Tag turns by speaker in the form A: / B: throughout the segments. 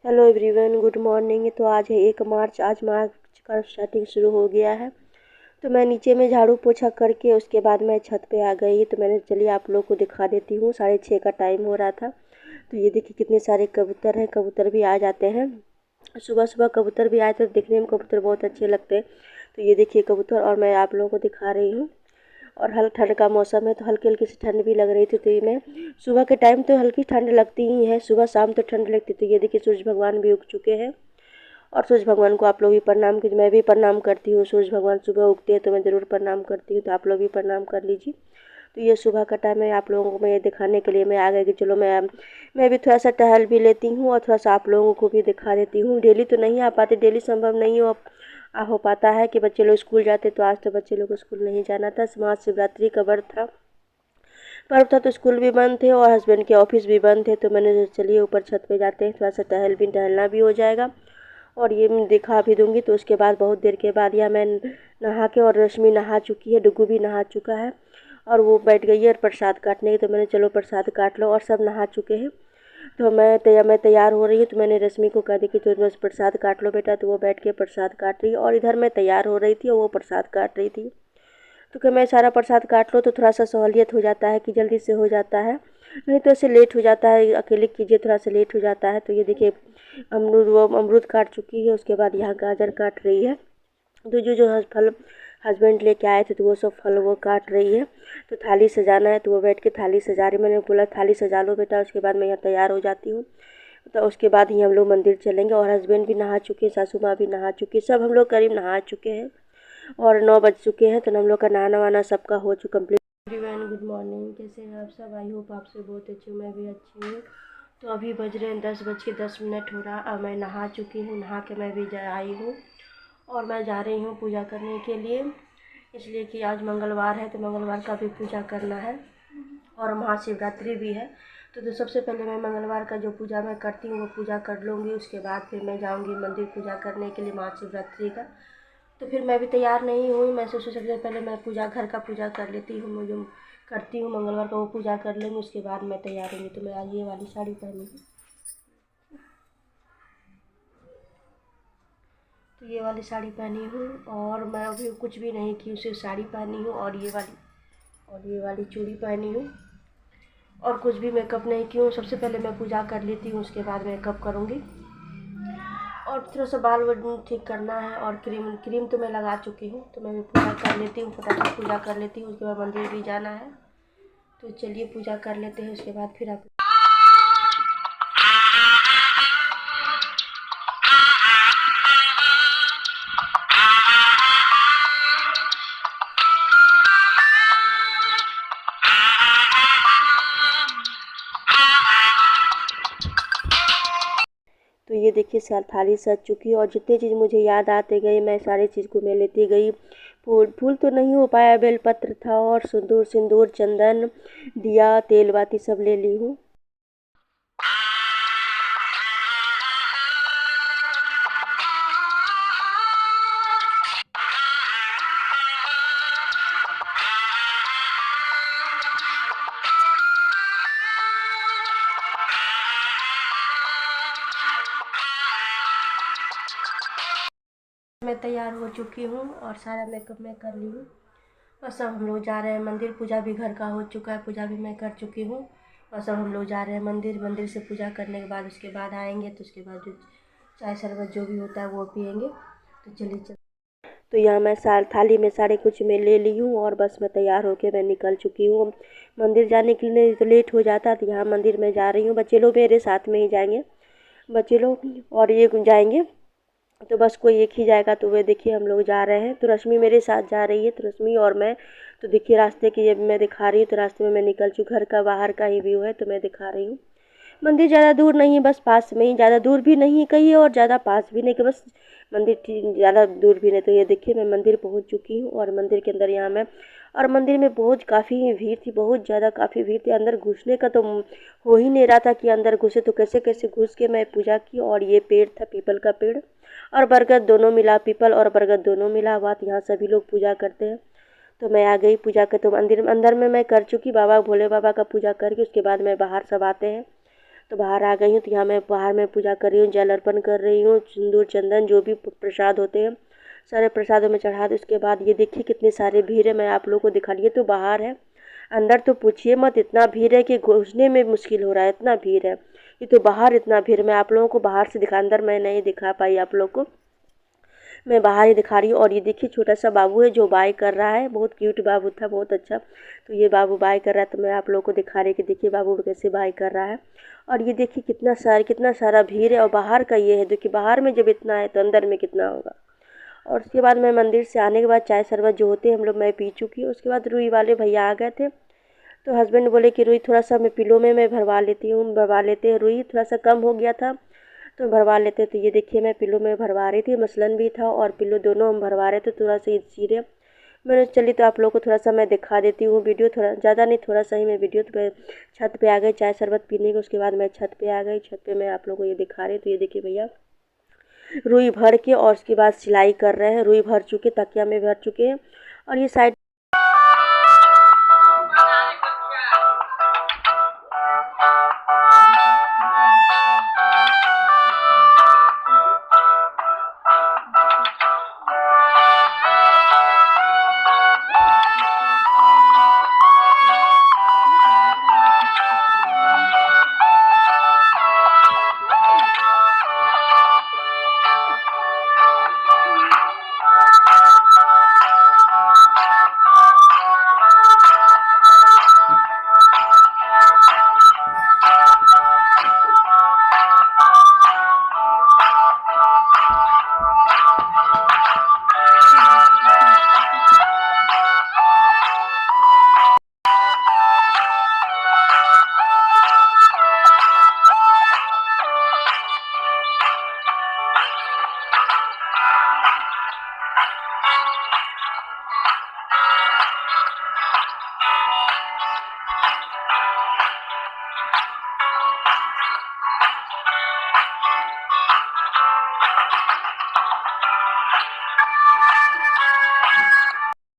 A: Hello everyone, good morning. तो आज है 1 मार्च। आज मार्च का स्टार्टिंग शुरू हो गया है। तो मैं नीचे में झाड़ू पोछा करके उसके बाद मैं छत पे आ गई। तो मैंने चलिए आप लोगों को दिखा देती हूँ। 6:30 का टाइम हो रहा था। तो ये देखिए कितने सारे कबूतर हैं। कबूतर भी आ जाते हैं, सुबह सुबह कबूतर भी आए तो दिखने में कबूतर बहुत अच्छे लगते हैं। तो ये देखिए कबूतर, और मैं आप लोगों को दिखा रही हूँ। और ठंड का मौसम है तो हल्की हल्की सी ठंड भी लग रही थी। तो ये मैं सुबह के टाइम तो हल्की ठंड लगती ही है, सुबह शाम तो ठंड लगती। तो ये देखिए सूरज भगवान भी उग चुके हैं। और सूरज भगवान को आप लोग भी प्रणाम कीजिए। मैं भी प्रणाम करती हूँ। सूरज भगवान सुबह उगते हैं तो मैं ज़रूर प्रणाम करती हूँ। तो आप लोग भी प्रणाम कर लीजिए। तो ये सुबह का टाइम है, आप लोगों को मैं ये दिखाने के लिए मैं आ गई कि चलो मैं भी थोड़ा सा टहल भी लेती हूँ और थोड़ा सा आप लोगों को भी दिखा देती हूँ। डेली तो नहीं आ पाते, डेली संभव नहीं हो पाता है कि बच्चे लोग स्कूल जाते। तो आज तो बच्चे लोग को स्कूल नहीं जाना था, महाशिवरात्रि का पर्व था तो स्कूल भी बंद थे और हस्बैंड के ऑफिस भी बंद थे। तो मैंने सोचा चलिए ऊपर छत पे जाते हैं, थोड़ा सा टहलना भी हो जाएगा और ये मैं दिखा भी दूंगी। तो उसके बाद बहुत देर के बाद या मैं नहा के, और रश्मि नहा चुकी है, डुगू भी नहा चुका है और वो बैठ गई है प्रसाद काटने की। तो मैंने चलो प्रसाद काट लो, और सब नहा चुके हैं। तो मैं तैयार हो रही हूँ। तो मैंने रश्मि को कहा दी कि तुम बस प्रसाद काट लो बेटा। तो वो बैठ के प्रसाद काट रही है और इधर मैं तैयार हो रही थी और वो प्रसाद काट रही थी। तो क्या मैं सारा प्रसाद काट लो तो थोड़ा सा सहूलियत हो जाता है कि जल्दी से हो जाता है, नहीं तो ऐसे लेट हो जाता है, अकेले कीजिए थोड़ा सा लेट हो जाता है। तो ये देखिए अमरूद काट चुकी है, उसके बाद यहाँ गाजर काट रही है। तो जो फल हस्बैंड लेके आए थे तो वो सब फल वो काट रही है। तो थाली सजाना है तो वो बैठ के थाली सजा रही। मैंने बोला थाली सजा लो बेटा, उसके बाद मैं यहाँ तैयार हो जाती हूँ। तो उसके बाद ही हम लोग मंदिर चलेंगे। और हस्बैंड भी नहा चुके, सासू माँ भी नहा चुकी, सब हम लोग करीब नहा चुके हैं और 9 बज चुके हैं। तो हम लोग का नहाना वाना सबका हो चुका कम्प्लीट। एवरीवन गुड मॉर्निंग, कैसे हैं आप सब? आई होप आपसे बहुत अच्छी हूँ, मैं भी अच्छी हूँ। तो अभी बज रहे हैं 10:10 हो रहा। अब मैं नहा चुकी हूँ, नहा के मैं भी आई हूँ और मैं जा रही हूँ पूजा करने के लिए, इसलिए कि आज मंगलवार है तो मंगलवार का भी पूजा करना है और महाशिवरात्रि भी है। तो सबसे पहले मैं मंगलवार का जो पूजा मैं करती हूँ वो पूजा कर लूँगी। उसके बाद फिर मैं जाऊँगी मंदिर पूजा करने के लिए महाशिवरात्रि का। तो फिर मैं भी तैयार नहीं हुई। मैं सोचा सबसे पहले मैं पूजा घर का पूजा कर लेती हूँ, मैं जो करती हूँ मंगलवार का वो पूजा कर लेंगे, उसके बाद मैं तैयार होंगी। तो मैं आज ये वाली साड़ी पहनी हूँ, तो ये वाली साड़ी पहनी हूँ और मैं अभी कुछ भी नहीं की, सिर्फ साड़ी पहनी हूँ और ये वाली चूड़ी पहनी हूँ और कुछ भी मेकअप नहीं की हूँ। सबसे पहले मैं पूजा कर लेती हूँ, उसके बाद मेकअप करूँगी और थोड़ा सा बाल ठीक करना है। और क्रीम तो मैं लगा चुकी हूँ। तो मैं भी पूजा कर लेती हूँ, फटाफट पूजा कर लेती हूँ, उसके बाद मंदिर भी जाना है। तो चलिए पूजा कर लेते हैं, उसके बाद फिर आप। तो ये देखिए थाली सज चुकी है और जितनी चीज़ मुझे याद आते गए मैं सारी चीज़ को मैं लेती गई। फूल तो नहीं हो पाया, बेलपत्र था और सिंदूर चंदन दिया तेल बाती सब ले ली हूँ। मैं तैयार हो चुकी हूँ और सारा मेकअप मैं कर ली हूँ। बस अब हम लोग जा रहे हैं मंदिर। पूजा भी घर का हो चुका है, पूजा भी मैं कर चुकी हूँ। बस अब हम लोग जा रहे हैं मंदिर से पूजा करने के बाद उसके बाद आएंगे। तो उसके बाद जो चाय शरबत जो भी होता है वो पियेंगे। तो चलिए तो यहाँ मैं थाली में सारे कुछ मैं ले ली हूँ और बस मैं तैयार होके मैं निकल चुकी हूँ। मंदिर जाने के लिए तो लेट हो जाता, तो यहाँ मंदिर में जा रही हूँ। बच्चे लोग मेरे साथ में ही जाएंगे, बच्चे लोग और ये जाएंगे। तो बस कोई एक ही जाएगा। तो वे देखिए हम लोग जा रहे हैं। तो रश्मि मेरे साथ जा रही है, तो रश्मि और मैं। तो देखिए रास्ते की ये मैं दिखा रही हूँ। तो रास्ते में मैं निकल चुकी, घर का बाहर का ही व्यू है तो मैं दिखा रही हूँ। मंदिर ज़्यादा दूर नहीं है, बस पास में ही, ज़्यादा दूर भी नहीं कही और ज़्यादा पास भी नहीं कि बस मंदिर ज़्यादा दूर भी नहीं। तो ये देखिए मैं मंदिर पहुँच चुकी हूँ और मंदिर के अंदर यहाँ मैं, और मंदिर में बहुत काफ़ी भीड़ थी, बहुत ज़्यादा काफ़ी भीड़ थी। अंदर घुसने का तो हो ही नहीं रहा था कि अंदर घुसे। तो कैसे कैसे घुस के मैं पूजा की। और ये पेड़ था पीपल का पेड़ और बरगद दोनों मिला, पीपल और बरगद दोनों मिला हुआ। तो यहाँ सभी लोग पूजा करते हैं। तो मैं आ गई पूजा कर। तो अंदर में मैं कर चुकी बाबा भोले बाबा का पूजा करके, उसके बाद मैं बाहर सब आते हैं। तो बाहर आ गई हूँ। तो यहाँ मैं बाहर में पूजा कर रही हूँ, जल अर्पण कर रही हूँ, सिंदूर चंदन जो भी प्रसाद होते हैं सारे प्रसादों में चढ़ा दो। उसके बाद ये देखिए कितनी सारी भीड़ है, मैं आप लोगों को दिखा रही हूँ। तो बाहर है, अंदर तो पूछिए मत, इतना भीड़ है कि घुसने में मुश्किल हो रहा है, इतना भीड़ है। ये तो बाहर इतना भीड़, मैं आप लोगों को बाहर से दिखा, अंदर मैं नहीं दिखा पाई आप लोग को, मैं बाहर ही दिखा रही हूँ। और ये देखिए छोटा सा बाबू है जो बाय कर रहा है, बहुत क्यूट बाबू था, बहुत अच्छा। तो ये बाबू बाय कर रहा है, तो मैं आप लोगों को दिखा रही कि देखिए बाबू कैसे बाय कर रहा है। और ये देखिए कितना सारा भीड़ है। और बाहर का ये है, देखिए बाहर में जब इतना है तो अंदर में कितना होगा। और उसके बाद मैं मंदिर से आने के बाद चाय शरबत जो होते हैं हम लोग मैं पी चुकी हूँ। उसके बाद रुई वाले भैया आ गए थे, तो हस्बैंड बोले कि रुई थोड़ा सा मैं पिलो में मैं भरवा लेती हूँ, भरवा लेते हैं, रुई थोड़ा सा कम हो गया था तो भरवा लेते। तो ये देखिए मैं पिलो में भरवा रही थी, मसलन भी था और पिलो दोनों हम भरवा रहे थे। थोड़ा सा इसीलिए मैंने चली तो आप लोगों को थोड़ा सा मैं दिखा देती हूँ वीडियो, थोड़ा ज़्यादा नहीं थोड़ा सा ही मैं वीडियो। तो मैं छत पे आ गई चाय शरबत पीने के, उसके बाद मैं छत पे आ गई। छत पे मैं आप लोगों को ये दिखा रही। तो ये देखिए भैया रुई भर के और उसके बाद सिलाई कर रहे हैं, रुई भर चुके, तकिया में भर चुके हैं। और ये साइड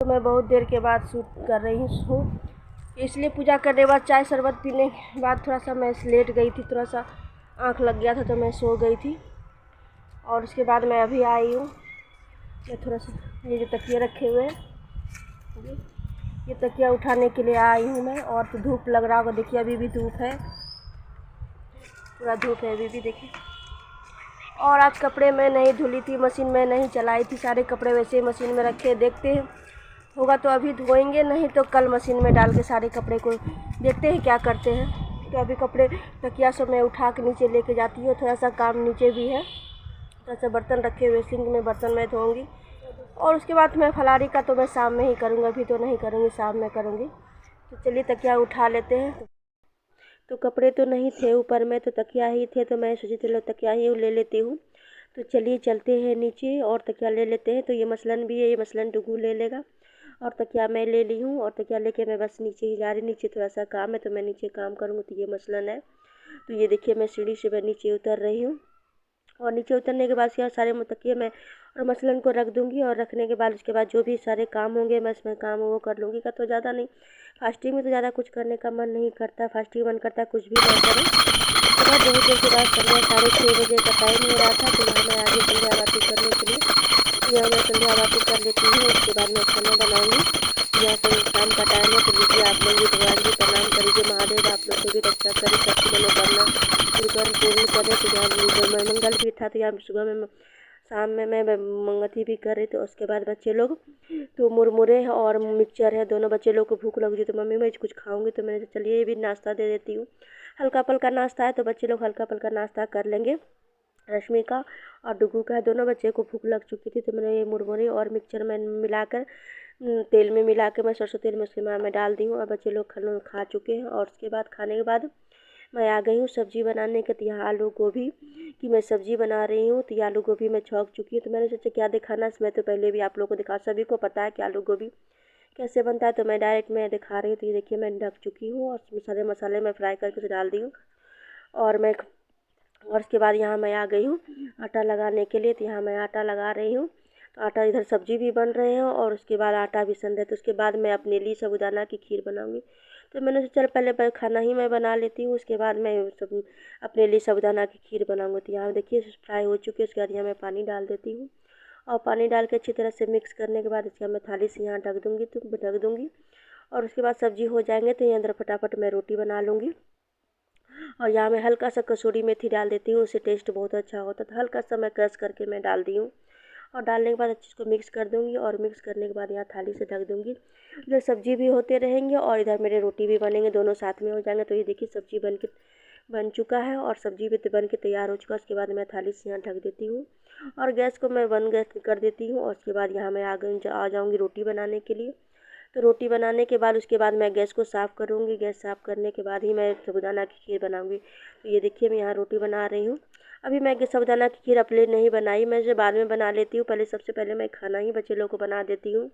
A: तो मैं बहुत देर के बाद शूट कर रही हूँ, इसलिए पूजा करने के बाद चाय शरबत पीने के बाद थोड़ा सा मैं लेट गई थी, थोड़ा सा आँख लग गया था तो मैं सो गई थी। और उसके बाद मैं अभी आई हूँ, मैं थोड़ा सा ये जो तकिया रखे हुए हैं ये तकिया उठाने के लिए आई हूँ मैं। और तो धूप लग रहा होगा, देखिए अभी भी धूप है, पूरा धूप है अभी भी देखिए। और आज कपड़े मैं नहीं धुली थी, मशीन में नहीं चलाई थी, सारे कपड़े वैसे ही मशीन में रखे, देखते हैं होगा तो अभी धोएंगे, नहीं तो कल मशीन में डाल के सारे कपड़े को देखते हैं क्या करते हैं। तो अभी कपड़े तकिया सब मैं उठा के नीचे लेके जाती हूँ, थोड़ा सा काम नीचे भी है, थोड़ा सा बर्तन रखे हुए सिंक में, बर्तन मैं धोऊँगी। और उसके बाद मैं फलारी का तो मैं शाम में ही करूँगी, अभी तो नहीं करूँगी, शाम में करूँगी। तो चलिए तकिया उठा लेते हैं। तो कपड़े तो नहीं थे ऊपर में, तो तकिया ही थे, तो मैं सोची चलो तकिया ही ले लेती हूँ। तो चलिए चलते हैं नीचे और तकिया ले लेते हैं। तो ये मसलन भी है, ये मसलन डुगू ले लेगा और तकिया मैं ले ली हूँ। और तकिया लेके मैं बस नीचे ही जा रही, नीचे थोड़ा सा काम है तो मैं नीचे काम करूँगी। तो ये मसलन है, तो ये देखिए मैं सीढ़ी से मैं नीचे उतर रही हूँ। और नीचे उतरने के बाद क्या सारे तकिए मैं और मसलन को रख दूँगी। और रखने के बाद उसके बाद जो भी सारे काम होंगे मैं इसमें काम वो कर लूँगी। का तो ज़्यादा नहीं, फास्टिंग में तो ज़्यादा कुछ करने का मन नहीं करता, फास्टिंग मन करता है कुछ भी ना करें। उसके बाद बहुत देर के बाद संध्या 6:30 बजे का टाइम हो रहा था, तो यहाँ मैं आगे संध्या आरती करने के लिए यहाँ मैं संध्या आरती कर लेती हूँ। उसके बाद मैं खाना बनाऊँगी। यहाँ पर शाम का टाइम है, तो लीजिए आप लोग भी भगवान जी प्रणाम करिए, महादेव आप लोग को भी रक्षा करें, सबकी मनोकामना पूर्ण करें। तो यहाँ मंगल भी था, तो यहाँ सुबह में शाम में मैं मंगती भी कर रही थी। उसके बाद बच्चे लोग तो मुरमुरे और मिक्सचर है, दोनों बच्चे लोग को भूख लग रही, तो मम्मी मैं कुछ खाऊंगी, तो मैंने चलिए ये भी नाश्ता दे देती हूँ। हल्का फुल्का नाश्ता है तो बच्चे लोग हल्का फुल्का नाश्ता कर लेंगे। रश्मि का और डुगू का है, दोनों बच्चे को भूख लग चुकी थी, तो मैंने ये मुरमुरे और मिक्सचर में मिलाकर तेल में मिला के मैं सरसों तेल में उसके में डाल दी हूँ। और बच्चे लोग खा चुके हैं। और उसके बाद खाने के बाद मैं आ गई हूँ सब्ज़ी बनाने के। तो यहाँ आलू गोभी की मैं सब्ज़ी बना रही हूँ। तो ये आलू गोभी मैं छौंक चुकी हूँ, तो मैंने सोचा क्या दिखाना, मैं तो पहले भी आप लोगों को दिखा, सभी को पता है कि आलू गोभी कैसे बनता है, तो मैं डायरेक्ट मैं दिखा रही हूँ। तो ये देखिए मैं ढक चुकी हूँ और सारे मसाले मैं फ्राई करके उसे डाल दी हूँ। और उसके बाद यहाँ मैं आ गई हूँ आटा लगाने के लिए। तो यहाँ मैं आटा लगा रही हूँ। तो आटा इधर सब्जी भी बन रहे हैं और उसके बाद आटा भी सन रहे, तो उसके बाद मैं अपने लिए साबूदाना की खीर बनाऊँगी। तो मैंने सोचा चल पहले खाना ही मैं बना लेती हूँ, उसके बाद मैं सब अपने लिए साबूदाना की खीर बनाऊँगी। तो यहाँ देखिए फ्राई हो चुकी है, उसके बाद यहाँ मैं पानी डाल देती हूँ और पानी डाल के अच्छी तरह से मिक्स करने के बाद इसका मैं थाली से यहाँ ढक दूँगी और उसके बाद सब्जी हो जाएंगे तो ये अंदर फटाफट मैं रोटी बना लूँगी। और यहाँ मैं हल्का सा कसूरी मेथी डाल देती हूँ, उससे टेस्ट बहुत अच्छा होता है। हल्का सा मैं क्रश करके मैं डाल दी हूँ और डालने के बाद अच्छे इसको मिक्स कर दूँगी और मिक्स करने के बाद यहाँ थाली से ढक दूँगी। इधर सब्जी भी होते रहेंगे और इधर मेरे रोटी भी बनेंगे, दोनों साथ में हो जाएंगे। तो ये देखिए सब्जी बन चुका है और सब्जी भी बन के तैयार हो चुका है। उसके बाद मैं थाली से यहाँ ढक देती हूँ और गैस को मैं बंद गैस कर देती हूँ। और उसके बाद यहाँ मैं आ जाऊँगी रोटी बनाने के लिए। तो रोटी बनाने के बाद उसके बाद मैं गैस को साफ़ करूँगी। गैस साफ़ करने के बाद ही मैं साबूदाना की खीर बनाऊँगी। तो ये देखिए मैं यहाँ रोटी बना रही हूँ। अभी मैं साबूदाना की खीर अपने नहीं बनाई, मैं इसे बाद में बना लेती हूँ। सबसे पहले मैं खाना ही बच्चे लोग को बना देती हूँ।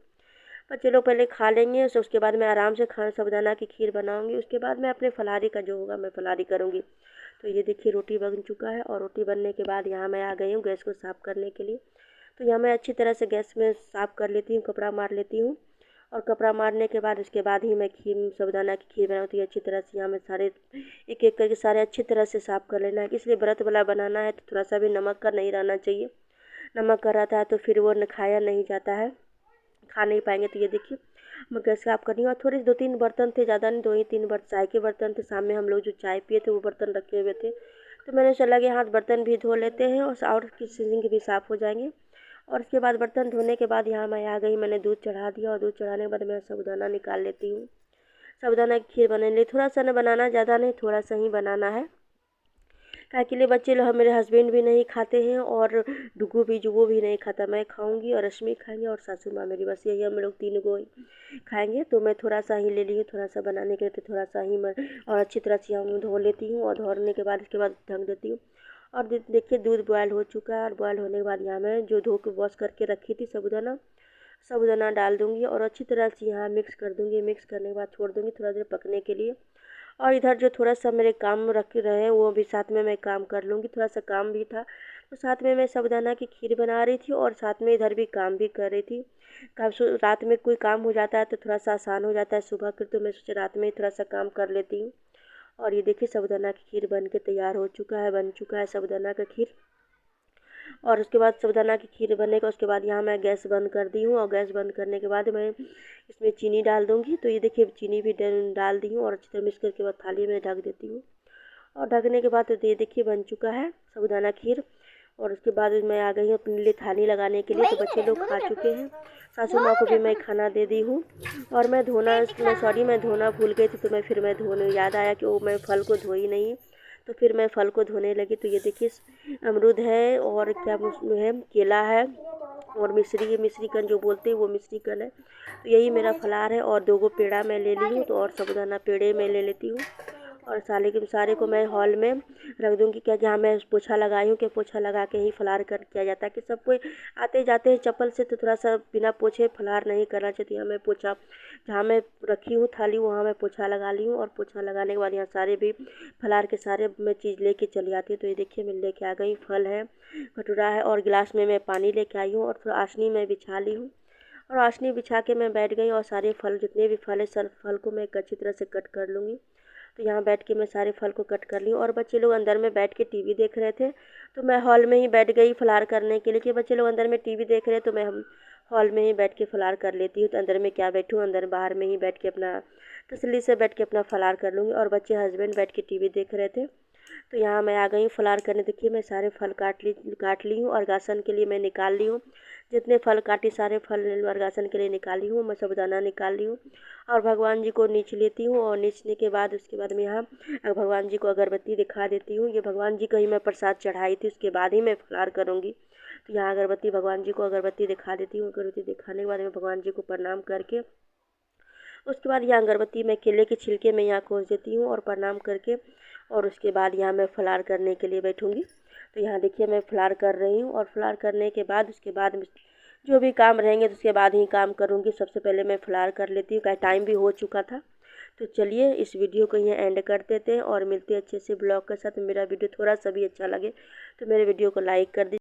A: बच्चे लोग पहले खा लेंगे, उसके बाद मैं आराम से साबूदाना की खीर बनाऊँगी। उसके बाद मैं अपने फलाहारी का जो होगा मैं फलाहारी करूँगी। तो ये देखिए रोटी बन चुका है और रोटी बनने के बाद यहाँ मैं आ गई हूँ गैस को साफ़ करने के लिए। तो यहाँ मैं अच्छी तरह से गैस में साफ़ कर लेती हूँ, कपड़ा मार लेती हूँ और कपड़ा मारने के बाद उसके बाद ही मैं साबूदाना की खीर बनाती हूँ। अच्छी तरह से यहाँ मैं सारे एक एक करके सारे अच्छी तरह से साफ़ कर लेना है, इसलिए व्रत वाला बनाना है तो थोड़ा सा भी नमक का नहीं रहना चाहिए। नमक का रहता है तो फिर वो खाया नहीं जाता है, खा नहीं पाएंगे। तो ये देखिए मैं गैस साफ़ कर रही हूँ और थोड़े 2-3 बर्तन थे, ज़्यादा नहीं, 2 ही 3 बर्तन चाय के बर्तन थे। सामने हम लोग जो चाय पिए थे वो बर्तन रखे हुए थे, तो मैंने चला कि हाथ बर्तन भी धो लेते हैं और किसी सिंक भी साफ़ हो जाएंगे। और उसके बाद बर्तन धोने के बाद यहाँ मैं आ गई, मैंने दूध चढ़ा दिया और दूध चढ़ाने के बाद मैं साबूदाना निकाल लेती हूँ। साबूदाना की खीर बनाने लिए थोड़ा सा ना बनाना, ज़्यादा नहीं, थोड़ा सा ही बनाना है। क्या के लिए बच्चे लोग, मेरे हस्बैंड भी नहीं खाते हैं और जुगू भी नहीं खाता। मैं खाऊंगी और रश्मि खाएंगे और सासू माँ मेरी, बस यही हम लोग 3 को खाएंगे। तो मैं थोड़ा सा ही ले ली हूँ, थोड़ा सा बनाने के लिए, तो थोड़ा सा ही मैं और अच्छी तरह से हम धो लेती हूँ और धोने के बाद इसके बाद ढक देती हूँ। और देखिए दूध बॉयल हो चुका है और बॉयल होने के बाद यहाँ मैं जो धो के वॉश करके रखी थी साबूदाना डाल दूँगी और अच्छी तरह से यहाँ मिक्स कर दूँगी। मिक्स करने के बाद छोड़ दूँगी थोड़ा देर पकने के लिए। और इधर जो थोड़ा सा मेरे काम रखे रहे वो भी साथ में मैं काम कर लूँगी। थोड़ा सा काम भी था तो साथ में मैं साबूदाना की खीर बना रही थी और साथ में इधर भी काम भी कर रही थी। रात में कोई काम हो जाता है तो थोड़ा सा आसान हो जाता है सुबह के, तो मैं सोचा रात में ही थोड़ा सा काम कर लेती हूँ। और ये देखिए साबूदाना की खीर बन के तैयार हो चुका है, बन चुका है साबूदाना का खीर। और उसके बाद साबूदाना की खीर बनने का उसके बाद यहाँ मैं गैस बंद कर दी हूँ और गैस बंद करने के बाद मैं इसमें चीनी डाल दूँगी। तो ये देखिए चीनी भी डाल दी हूँ और अच्छी तरह मिक्स करके बाद थाली में ढक देती हूँ। और ढकने के बाद तो ये देखिए बन चुका है साबूदाना खीर। और उसके बाद मैं आ गई हूँ अपने लिए थाली लगाने के लिए। तो बच्चे लोग खा चुके हैं, सासू माँ को भी मैं खाना दे दी हूँ। और मैं धोना भूल गई थी, तो मैं धोने याद आया कि वो मैं फल को धोई नहीं, तो फिर मैं फल को धोने लगी। तो ये देखिए अमरूद है और क्या है, केला है और मिश्रीकंद जो बोलते हैं वो मिश्रीकंद है। तो यही मेरा फलाहार है और 2 पेड़ा मैं ले ली हूँ, तो और साबूदाना पेड़े मैं ले लेती हूँ और सारे को मैं हॉल में रख दूँगी। क्या जहाँ मैं पोछा लगाई हूँ कि पोछा लगा के ही फलाहार किया जाता है, कि सब कोई आते जाते हैं चप्पल से, तो थोड़ा सा बिना पोछे फलाहार नहीं करना चाहिए। यहाँ मैं पोछा जहाँ मैं रखी हूँ थाली वहाँ मैं पोछा लगा ली हूँ और पोछा लगाने के बाद यहाँ सारे भी फलाहार के सारे मैं चीज़ लेके चली आती हूँ। तो ये देखिए मैं लेके आ गई, फल है, कटोरा है और गिलास में मैं पानी लेके आई हूँ और फिर आसनी में बिछा ली हूँ। और आसनी बिछा के मैं बैठ गई और सारे फल जितने भी फल है सब फल को मैं अच्छी तरह से कट कर लूँगी। तो यहाँ बैठ के मैं सारे फल को कट कर ली हूँ। और बच्चे लोग अंदर में बैठ के टीवी देख रहे थे, तो मैं हॉल में ही बैठ गई फलाहार करने के लिए, कि बच्चे लोग अंदर में टीवी देख रहे हैं तो मैं हम हॉल में ही बैठ के फलाहार कर लेती हूँ। तो अंदर में क्या बैठूँ, अंदर बाहर में ही बैठ के अपना तसल्ली से बैठ के अपना फलाहार कर लूँगी। और बच्चे हस्बैंड बैठ के टीवी देख रहे थे। तो यहाँ मैं आ गई हूँ फलाहार करने। देखिए मैं सारे फल काट ली हूँ और गासन के लिए मैं निकाल ली हूँ। जितने फल काटे सारे फल वर्गासन के लिए निकाली हूँ, मैं साबूदाना निकाल ली हूँ और भगवान जी को नीच लेती हूँ। और नीचने के बाद उसके बाद मैं यहाँ भगवान जी को अगरबत्ती दिखा देती हूँ। ये भगवान जी को ही मैं प्रसाद चढ़ाई थी, उसके बाद ही मैं फलाहार करूँगी। तो यहाँ भगवान जी को अगरबत्ती दिखा देती हूँ। अगरबत्ती दिखाने के बाद मैं भगवान जी को प्रणाम करके उसके बाद यहाँ अगरबत्ती मैं केले के छिलके में यहाँ खोस देती हूँ और प्रणाम करके और उसके बाद यहाँ मैं फलाहार करने के लिए बैठूँगी। तो यहाँ देखिए मैं फलाहार कर रही हूँ और फलाहार करने के बाद उसके बाद जो भी काम रहेंगे तो उसके बाद ही काम करूँगी। सबसे पहले मैं फलाहार कर लेती हूँ, क्या टाइम भी हो चुका था। तो चलिए इस वीडियो को यहाँ एंड कर देते हैं और मिलते हैं अच्छे से ब्लॉग के साथ। मेरा वीडियो थोड़ा सा भी अच्छा लगे तो मेरे वीडियो को लाइक कर दीजिए।